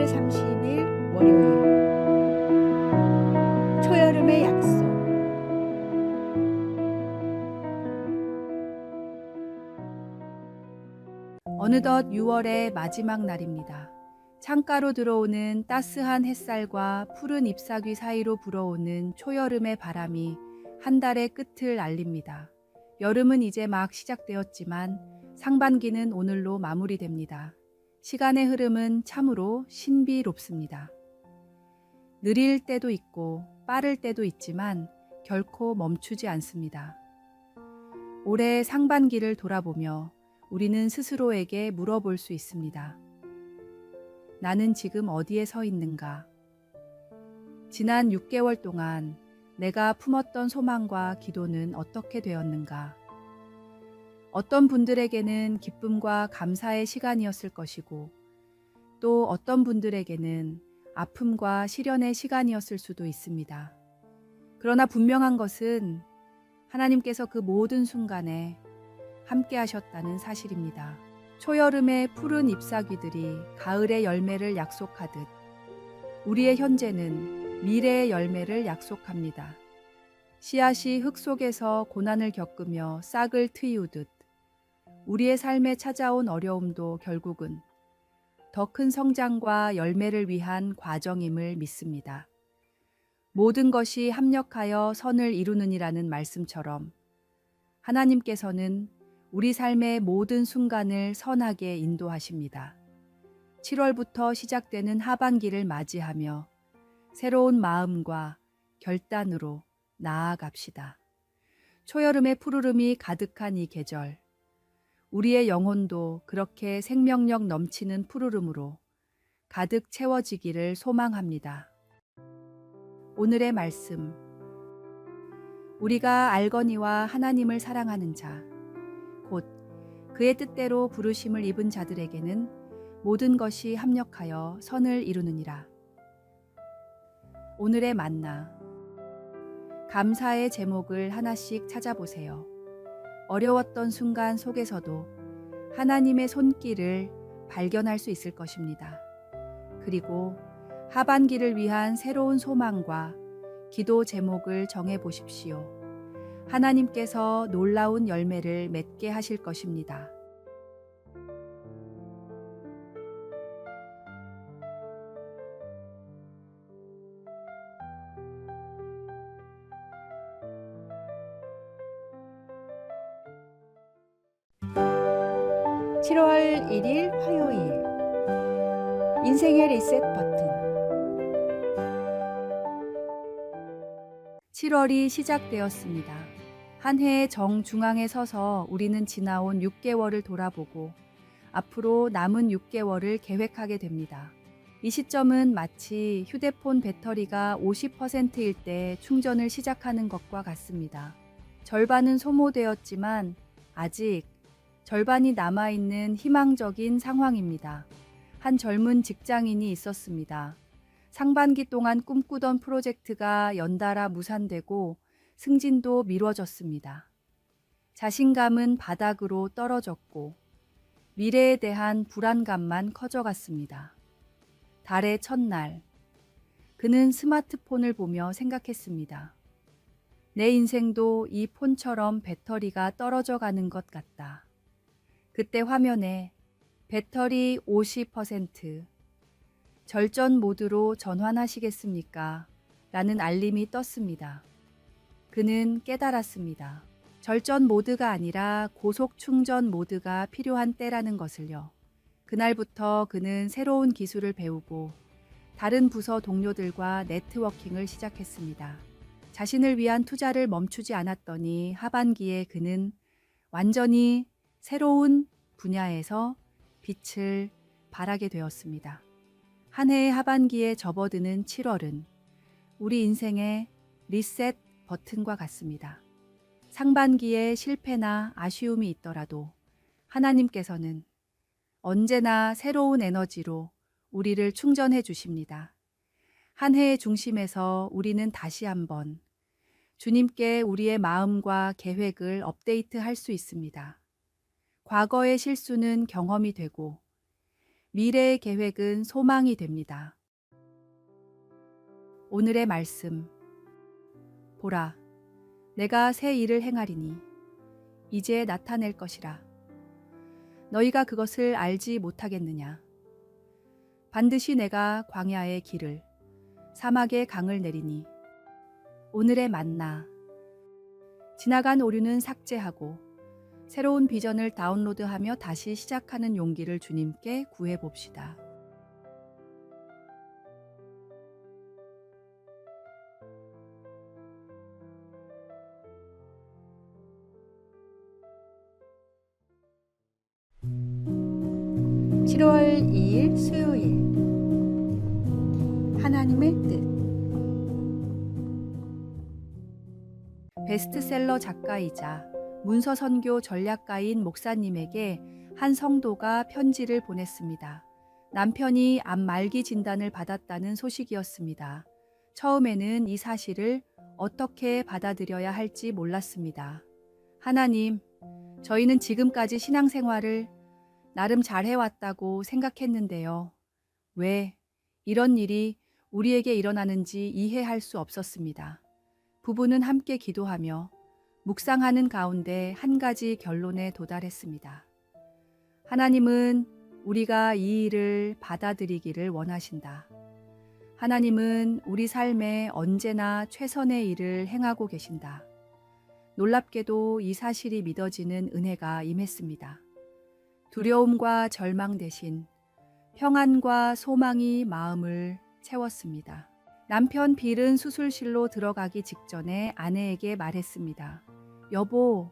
7월 30일 월요일 초여름의 약속. 어느덧 6월의 마지막 날입니다. 창가로 들어오는 따스한 햇살과 푸른 잎사귀 사이로 불어오는 초여름의 바람이 한 달의 끝을 알립니다. 여름은 이제 막 시작되었지만 상반기는 오늘로 마무리됩니다. 시간의 흐름은 참으로 신비롭습니다. 느릴 때도 있고 빠를 때도 있지만 결코 멈추지 않습니다. 올해 상반기를 돌아보며 우리는 스스로에게 물어볼 수 있습니다. 나는 지금 어디에 서 있는가? 지난 6개월 동안 내가 품었던 소망과 기도는 어떻게 되었는가? 어떤 분들에게는 기쁨과 감사의 시간이었을 것이고, 또 어떤 분들에게는 아픔과 시련의 시간이었을 수도 있습니다. 그러나 분명한 것은 하나님께서 그 모든 순간에 함께 하셨다는 사실입니다. 초여름의 푸른 잎사귀들이 가을의 열매를 약속하듯 우리의 현재는 미래의 열매를 약속합니다. 씨앗이 흙 속에서 고난을 겪으며 싹을 트이우듯 우리의 삶에 찾아온 어려움도 결국은 더 큰 성장과 열매를 위한 과정임을 믿습니다. 모든 것이 합력하여 선을 이루느니라는 말씀처럼 하나님께서는 우리 삶의 모든 순간을 선하게 인도하십니다. 7월부터 시작되는 하반기를 맞이하며 새로운 마음과 결단으로 나아갑시다. 초여름의 푸르름이 가득한 이 계절, 우리의 영혼도 그렇게 생명력 넘치는 푸르름으로 가득 채워지기를 소망합니다. 오늘의 말씀, 우리가 알거니와 하나님을 사랑하는 자, 곧 그의 뜻대로 부르심을 입은 자들에게는 모든 것이 합력하여 선을 이루느니라. 오늘의 만나, 감사의 제목을 하나씩 찾아보세요. 어려웠던 순간 속에서도 하나님의 손길을 발견할 수 있을 것입니다. 그리고 하반기를 위한 새로운 소망과 기도 제목을 정해 보십시오. 하나님께서 놀라운 열매를 맺게 하실 것입니다. (7월 1일) 화요일 인생의 리셋 버튼. 7월이 시작되었습니다. 한 해의 정중앙에 서서 우리는 지나온 6개월을 돌아보고 앞으로 남은 6개월을 계획하게 됩니다. 이 시점은 마치 휴대폰 배터리가 50%일 때 충전을 시작하는 것과 같습니다. 절반은 소모되었지만 아직 절반이 남아있는 희망적인 상황입니다. 한 젊은 직장인이 있었습니다. 상반기 동안 꿈꾸던 프로젝트가 연달아 무산되고 승진도 미뤄졌습니다. 자신감은 바닥으로 떨어졌고 미래에 대한 불안감만 커져갔습니다. 달의 첫날, 그는 스마트폰을 보며 생각했습니다. 내 인생도 이 폰처럼 배터리가 떨어져 가는 것 같다. 그때 화면에 배터리 50%, 절전 모드로 전환하시겠습니까? 라는 알림이 떴습니다. 그는 깨달았습니다. 절전 모드가 아니라 고속 충전 모드가 필요한 때라는 것을요. 그날부터 그는 새로운 기술을 배우고 다른 부서 동료들과 네트워킹을 시작했습니다. 자신을 위한 투자를 멈추지 않았더니 하반기에 그는 완전히 새로운 분야에서 빛을 발하게 되었습니다. 한 해의 하반기에 접어드는 7월은 우리 인생의 리셋 버튼과 같습니다. 상반기에 실패나 아쉬움이 있더라도 하나님께서는 언제나 새로운 에너지로 우리를 충전해 주십니다. 한 해의 중심에서 우리는 다시 한번 주님께 우리의 마음과 계획을 업데이트할 수 있습니다. 과거의 실수는 경험이 되고 미래의 계획은 소망이 됩니다. 오늘의 말씀. 보라, 내가 새 일을 행하리니 이제 나타낼 것이라. 너희가 그것을 알지 못하겠느냐? 반드시 내가 광야의 길을, 사막의 강을 내리니 오늘의 만나. 지나간 오류는 삭제하고 새로운 비전을 다운로드하며 다시 시작하는 용기를 주님께 구해봅시다. (7월 2일) 수요일. 하나님의 뜻. 베스트셀러 작가이자 문서선교 전략가인 목사님에게 한 성도가 편지를 보냈습니다. 남편이 암 말기 진단을 받았다는 소식이었습니다. 처음에는 이 사실을 어떻게 받아들여야 할지 몰랐습니다. 하나님, 저희는 지금까지 신앙생활을 나름 잘해왔다고 생각했는데요. 왜 이런 일이 우리에게 일어나는지 이해할 수 없었습니다. 부부는 함께 기도하며 묵상하는 가운데 한 가지 결론에 도달했습니다. 하나님은 우리가 이 일을 받아들이기를 원하신다. 하나님은 우리 삶에 언제나 최선의 일을 행하고 계신다. 놀랍게도 이 사실이 믿어지는 은혜가 임했습니다. 두려움과 절망 대신 평안과 소망이 마음을 채웠습니다. 남편 빌은 수술실로 들어가기 직전에 아내에게 말했습니다. 여보,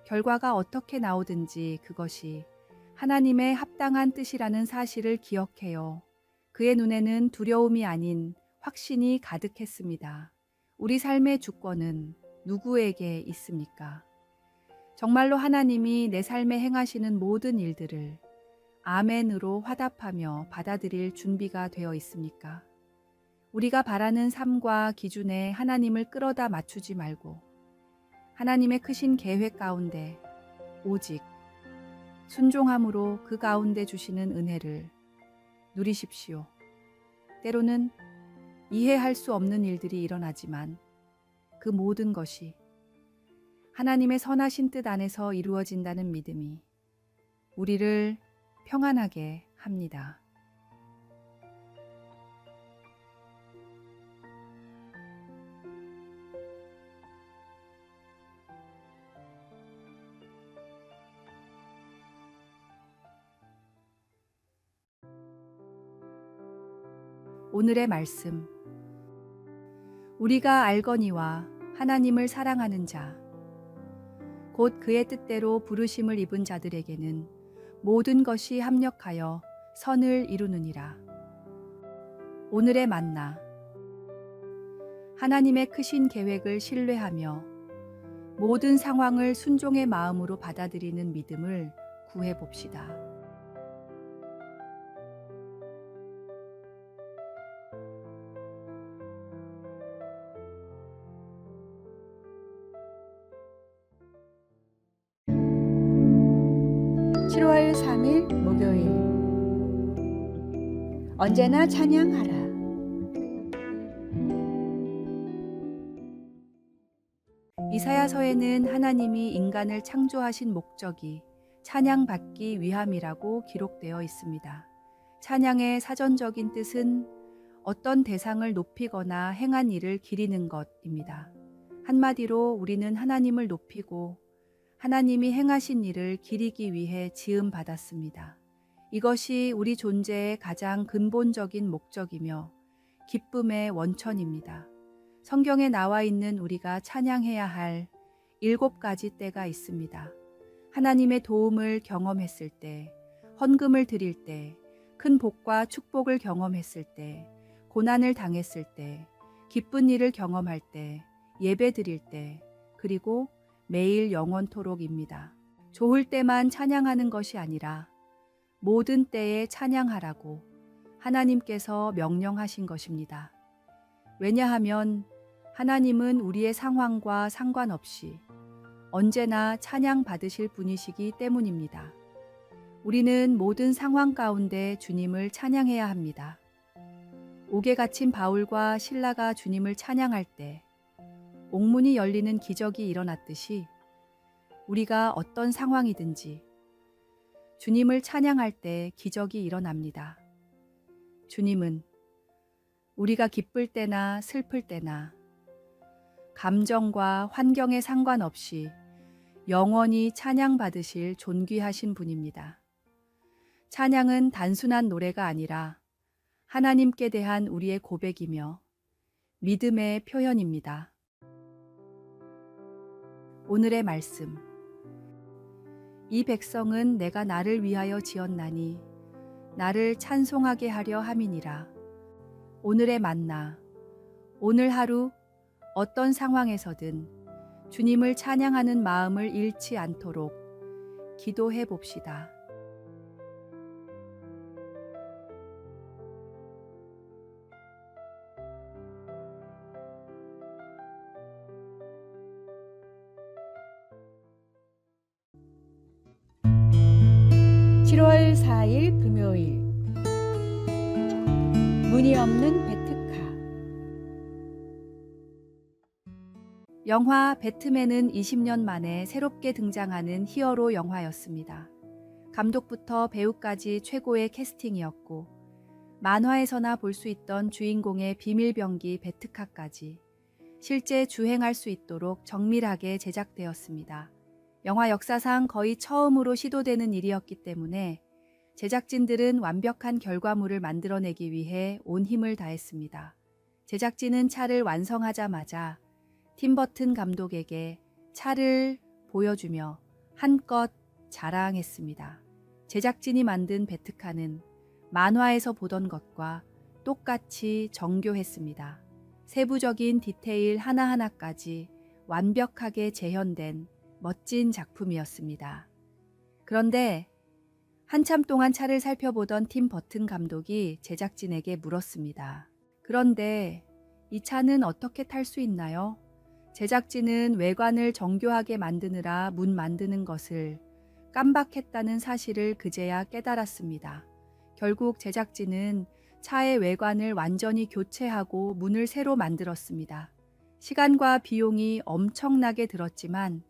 결과가 어떻게 나오든지 그것이 하나님의 합당한 뜻이라는 사실을 기억해요. 그의 눈에는 두려움이 아닌 확신이 가득했습니다. 우리 삶의 주권은 누구에게 있습니까? 정말로 하나님이 내 삶에 행하시는 모든 일들을 아멘으로 화답하며 받아들일 준비가 되어 있습니까? 우리가 바라는 삶과 기준에 하나님을 끌어다 맞추지 말고 하나님의 크신 계획 가운데 오직 순종함으로 그 가운데 주시는 은혜를 누리십시오. 때로는 이해할 수 없는 일들이 일어나지만 그 모든 것이 하나님의 선하신 뜻 안에서 이루어진다는 믿음이 우리를 평안하게 합니다. 오늘의 말씀. 우리가 알거니와 하나님을 사랑하는 자, 곧 그의 뜻대로 부르심을 입은 자들에게는 모든 것이 합력하여 선을 이루느니라. 오늘의 만나. 하나님의 크신 계획을 신뢰하며 모든 상황을 순종의 마음으로 받아들이는 믿음을 구해봅시다. (7월 3일) 목요일. 언제나 찬양하라. 이사야서에는 하나님이 인간을 창조하신 목적이 찬양받기 위함이라고 기록되어 있습니다. 찬양의 사전적인 뜻은 어떤 대상을 높이거나 행한 일을 기리는 것입니다. 한마디로 우리는 하나님을 높이고 하나님이 행하신 일을 기리기 위해 지음받았습니다. 이것이 우리 존재의 가장 근본적인 목적이며 기쁨의 원천입니다. 성경에 나와 있는 우리가 찬양해야 할 7가지 때가 있습니다. 하나님의 도움을 경험했을 때, 헌금을 드릴 때, 큰 복과 축복을 경험했을 때, 고난을 당했을 때, 기쁜 일을 경험할 때, 예배 드릴 때, 그리고 매일 영원토록입니다. 좋을 때만 찬양하는 것이 아니라 모든 때에 찬양하라고 하나님께서 명령하신 것입니다. 왜냐하면 하나님은 우리의 상황과 상관없이 언제나 찬양 받으실 분이시기 때문입니다. 우리는 모든 상황 가운데 주님을 찬양해야 합니다. 옥에 갇힌 바울과 실라가 주님을 찬양할 때 옥문이 열리는 기적이 일어났듯이 우리가 어떤 상황이든지 주님을 찬양할 때 기적이 일어납니다. 주님은 우리가 기쁠 때나 슬플 때나 감정과 환경에 상관없이 영원히 찬양받으실 존귀하신 분입니다. 찬양은 단순한 노래가 아니라 하나님께 대한 우리의 고백이며 믿음의 표현입니다. 오늘의 말씀. 이 백성은 내가 나를 위하여 지었나니 나를 찬송하게 하려 함이니라. 오늘의 만나. 오늘 하루 어떤 상황에서든 주님을 찬양하는 마음을 잃지 않도록 기도해 봅시다. (7월 4일) 금요일 문이 없는 베트카. 영화 배트맨은 20년 만에 새롭게 등장하는 히어로 영화였습니다. 감독부터 배우까지 최고의 캐스팅이었고 만화에서나 볼 수 있던 주인공의 비밀병기 베트카까지 실제 주행할 수 있도록 정밀하게 제작되었습니다. 영화 역사상 거의 처음으로 시도되는 일이었기 때문에 제작진들은 완벽한 결과물을 만들어내기 위해 온 힘을 다했습니다. 제작진은 차를 완성하자마자 팀 버튼 감독에게 차를 보여주며 한껏 자랑했습니다. 제작진이 만든 베트카는 만화에서 보던 것과 똑같이 정교했습니다. 세부적인 디테일 하나하나까지 완벽하게 재현된 멋진 작품이었습니다. 그런데 한참 동안 차를 살펴보던 팀 버튼 감독이 제작진에게 물었습니다. 그런데 이 차는 어떻게 탈 수 있나요? 제작진은 외관을 정교하게 만드느라 문 만드는 것을 깜박했다는 사실을 그제야 깨달았습니다. 결국 제작진은 차의 외관을 완전히 교체하고 문을 새로 만들었습니다. 시간과 비용이 엄청나게 들었지만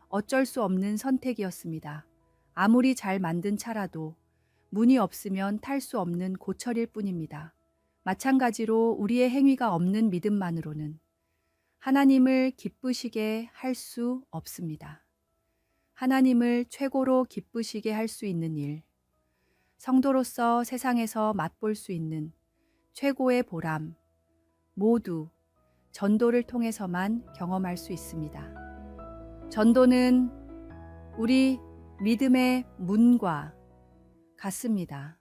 어쩔 수 없는 선택이었습니다. 아무리 잘 만든 차라도 문이 없으면 탈 수 없는 고철일 뿐입니다. 마찬가지로 우리의 행위가 없는 믿음만으로는 하나님을 기쁘시게 할 수 없습니다. 하나님을 최고로 기쁘시게 할 수 있는 일, 성도로서 세상에서 맛볼 수 있는 최고의 보람, 모두 전도를 통해서만 경험할 수 있습니다. 전도는 우리 믿음의 문과 같습니다.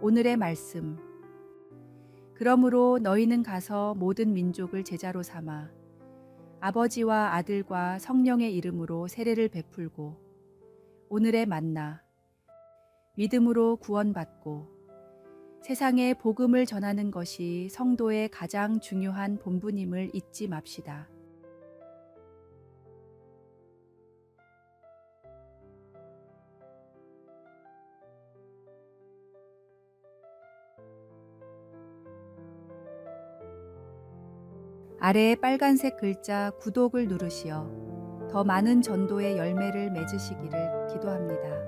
오늘의 말씀. 그러므로 너희는 가서 모든 민족을 제자로 삼아 아버지와 아들과 성령의 이름으로 세례를 베풀고 오늘의 만나. 믿음으로 구원받고 세상에 복음을 전하는 것이 성도의 가장 중요한 본분임을 잊지 맙시다. 아래의 빨간색 글자 구독을 누르시어 더 많은 전도의 열매를 맺으시기를 기도합니다.